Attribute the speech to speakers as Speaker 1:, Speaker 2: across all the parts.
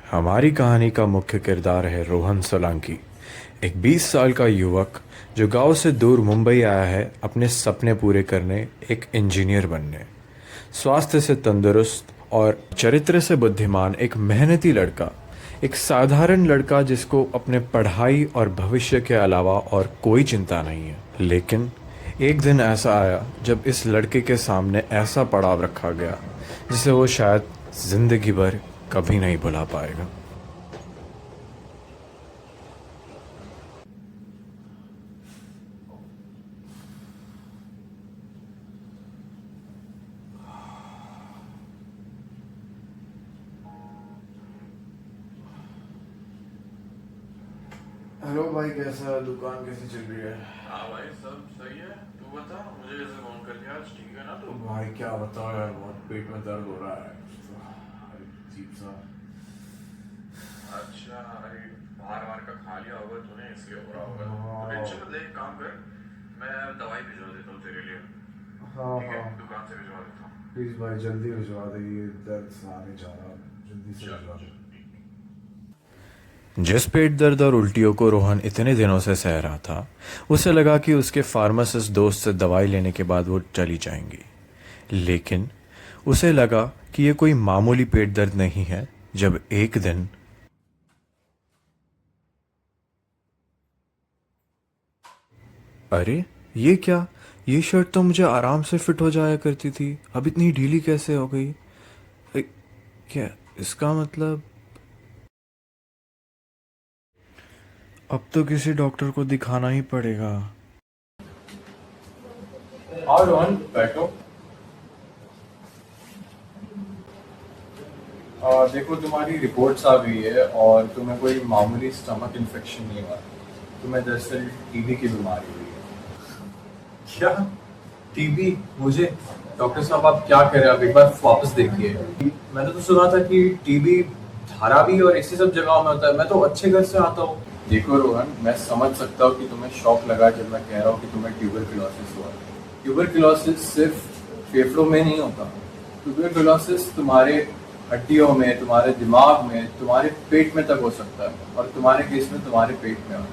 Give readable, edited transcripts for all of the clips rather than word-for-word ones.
Speaker 1: हमारी कहानी का मुख्य किरदार है रोहन सोलंकी, एक 20 साल का युवक जो गांव से दूर मुंबई आया है अपने सपने पूरे करने, एक इंजीनियर बनने। स्वास्थ्य से तंदुरुस्त और चरित्र से बुद्धिमान एक मेहनती लड़का, एक साधारण लड़का जिसको अपने पढ़ाई और भविष्य के अलावा और कोई चिंता नहीं है। लेकिन एक दिन ऐसा आया जब इस लड़के के सामने ऐसा पड़ाव रखा गया जिसे वो शायद जिंदगी भर कभी नहीं भुला पाएगा। हेलो भाई, कैसा है? दुकान कैसी चल रही है?
Speaker 2: हाँ भाई, सब सही है। तू बता, मुझे जैसे फोन कर दिया आज, ठीक है ना
Speaker 1: तो
Speaker 2: तू?
Speaker 1: भाई क्या बताओ यार, बहुत पेट में दर्द हो रहा है। अजीब सा।
Speaker 2: अच्छा, अरे बाहर बाहर का खा लिया होगा तूने, इसलिए हो रहा होगा। तो
Speaker 1: हाँ
Speaker 2: टेंशन मत ले, एक काम कर, मैं दवाई भिजवा देता हूँ तेरे लिए।
Speaker 1: हाँ
Speaker 2: ठीक है,
Speaker 1: हाँ,
Speaker 2: दुकान से भिजवा देता हूँ।
Speaker 1: प्लीज भाई जल्दी भिजवा दे, ये दर्द सहा नहीं जा रहा, जल्दी से
Speaker 2: चल
Speaker 1: भिजवा दे।
Speaker 2: चल।
Speaker 1: जिस पेट दर्द और उल्टियों को रोहन इतने दिनों से सह रहा था, उसे लगा कि उसके फार्मासिस्ट दोस्त से दवाई लेने के बाद वो चली जाएंगी। लेकिन उसे लगा कि ये कोई मामूली पेट दर्द नहीं है, जब एक दिन अरे ये क्या, ये शर्ट तो मुझे आराम से फिट हो जाया करती थी, अब इतनी ढीली कैसे हो गई? ए, क्या इसका मतलब? अब तो किसी डॉक्टर को दिखाना ही पड़ेगा।
Speaker 3: और रोहन बैठो। देखो, तुम्हारी रिपोर्ट्स आ गई है और तुम्हें कोई मामूली स्टमक इन्फेक्शन नहीं हुआ। तुम्हें दरअसल टीबी की बीमारी हुई है। क्या? टीबी? मुझे? डॉक्टर साहब आप क्या कह रहे हैं? आप एक बार वापस देखिए। मैंने तो सुना था कि टीबी धारावी और इसी सब जगहों में होता है। मैं तो अच्छे घर से आता हूँ। देखो रोहन, मैं समझ सकता हूँ कि तुम्हें शॉक लगा जब मैं कह रहा हूँ कि तुम्हें ट्यूबरकुलोसिस हुआ। ट्यूबरकुलोसिस सिर्फ फेफड़ों में नहीं होता। ट्यूबरकुलोसिस तुम्हारे हड्डियों में, तुम्हारे दिमाग में, तुम्हारे पेट में तक हो सकता है, और तुम्हारे केस में तुम्हारे पेट में हो।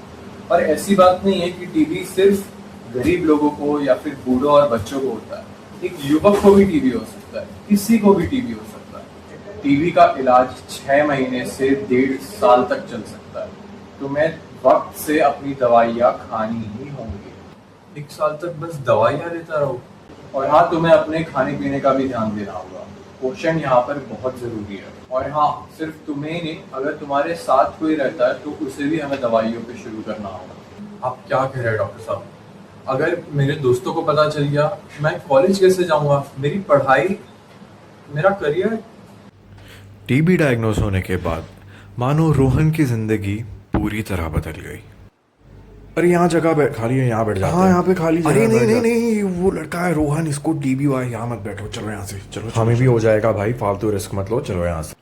Speaker 3: और ऐसी बात नहीं है कि टीबी सिर्फ गरीब लोगों को या फिर बूढ़ों और बच्चों को होता है। एक युवक को भी टीबी हो सकता है, किसी को भी टीबी हो सकता है। टीबी का इलाज 6 महीने से 1.5 साल तक चल सकता है। तुम्हें वक्त से अपनी दवाइयाँ खानी ही होंगी। 1 साल तक बस दवाइयाँ लेता रहो। और हाँ, तुम्हें अपने खाने पीने का भी ध्यान देना होगा। पोषण यहाँ पर बहुत जरूरी है। और हाँ, सिर्फ तुम्हें ही नहीं, अगर तुम्हारे साथ कोई रहता है तो उसे भी हमें दवाइयों पे शुरू करना होगा। आप क्या कह रहे हैं डॉक्टर साहब? अगर मेरे दोस्तों को पता चल गया, मैं कॉलेज कैसे जाऊंगा? मेरी पढ़ाई, मेरा करियर?
Speaker 1: टीबी डायग्नोस होने के बाद मानो रोहन की जिंदगी पूरी तरह बदल गई। अरे यहाँ जगह खाली है, यहाँ बैठ जाते हैं। हाँ यहाँ पे खाली जगह। अरे नहीं नहीं नहीं, वो लड़का है रोहन, इसको टीबी हुआ है, यहाँ मत बैठो, चलो यहाँ से, चलो हमें भी हो जाएगा भाई, फालतू रिस्क मत लो, चलो यहाँ से।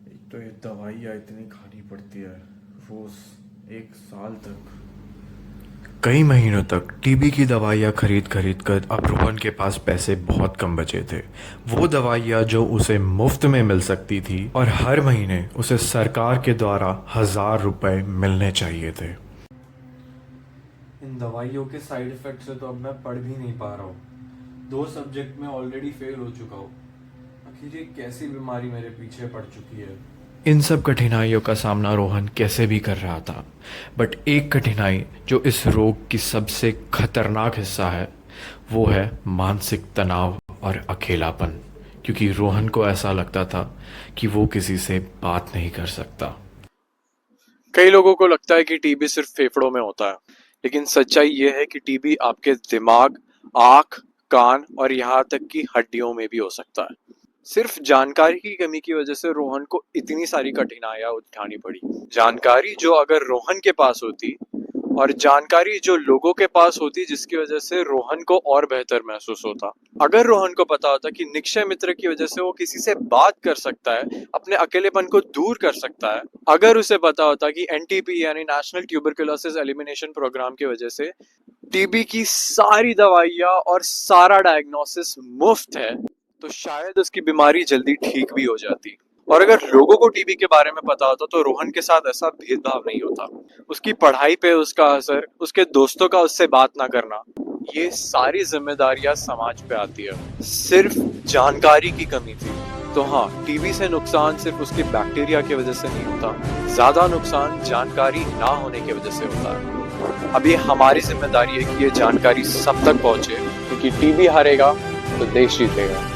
Speaker 1: एक तो ये दवाइयाँ इतनी खानी पड़ती है रोज, 1 साल तक। कई महीनों तक टीबी की दवाइयाँ खरीद खरीद कर अब रोहन के पास पैसे बहुत कम बचे थे। वो दवाइयाँ जो उसे मुफ्त में मिल सकती थी, और हर महीने उसे सरकार के द्वारा 1,000 रुपए मिलने चाहिए थे।
Speaker 4: इन दवाइयों के साइड इफेक्ट से तो अब मैं पढ़ भी नहीं पा रहा हूँ। 2 सब्जेक्ट में ऑलरेडी फेल हो चुका हूँ। आखिर ये कैसी बीमारी मेरे पीछे पड़ चुकी है?
Speaker 1: इन सब कठिनाइयों का सामना रोहन कैसे भी कर रहा था, बट एक कठिनाई जो इस रोग की सबसे खतरनाक हिस्सा है, वो है मानसिक तनाव और अकेलापन। क्योंकि रोहन को ऐसा लगता था कि वो किसी से बात नहीं कर सकता।
Speaker 3: कई लोगों को लगता है कि टीबी सिर्फ फेफड़ों में होता है, लेकिन सच्चाई ये है कि टीबी आपके दिमाग, आंख, कान और यहाँ तक कि हड्डियों में भी हो सकता है। सिर्फ जानकारी की कमी की वजह से रोहन को इतनी सारी कठिनाइयां उठानी पड़ी। जानकारी जो अगर रोहन के पास होती, और जानकारी जो लोगों के पास होती, जिसकी वजह से रोहन को और बेहतर महसूस होता। अगर रोहन को पता होता कि निक्षय मित्र की वजह से वो किसी से बात कर सकता है, अपने अकेलेपन को दूर कर सकता है। अगर उसे पता होता कि एनटीपी यानी नेशनल ट्यूबरकुलोसिस एलिमिनेशन प्रोग्राम की वजह से टीबी की सारी दवाइयां और सारा डायग्नोसिस मुफ्त है,
Speaker 1: तो शायद उसकी बीमारी जल्दी ठीक भी हो जाती। और अगर लोगों को टीबी के बारे में पता होता तो रोहन के साथ ऐसा भेदभाव नहीं होता। उसकी पढ़ाई पे उसका असर, उसके दोस्तों का उससे बात ना करना, ये सारी जिम्मेदारियां समाज पे आती है। सिर्फ जानकारी की कमी थी। तो हाँ, टीबी से नुकसान सिर्फ उसके बैक्टीरिया की वजह से नहीं होता, ज्यादा नुकसान जानकारी ना होने की वजह से होता है। अब ये हमारी जिम्मेदारी है कि ये जानकारी सब तक पहुंचे, क्योंकि टीबी हारेगा तो देश जीतेगा।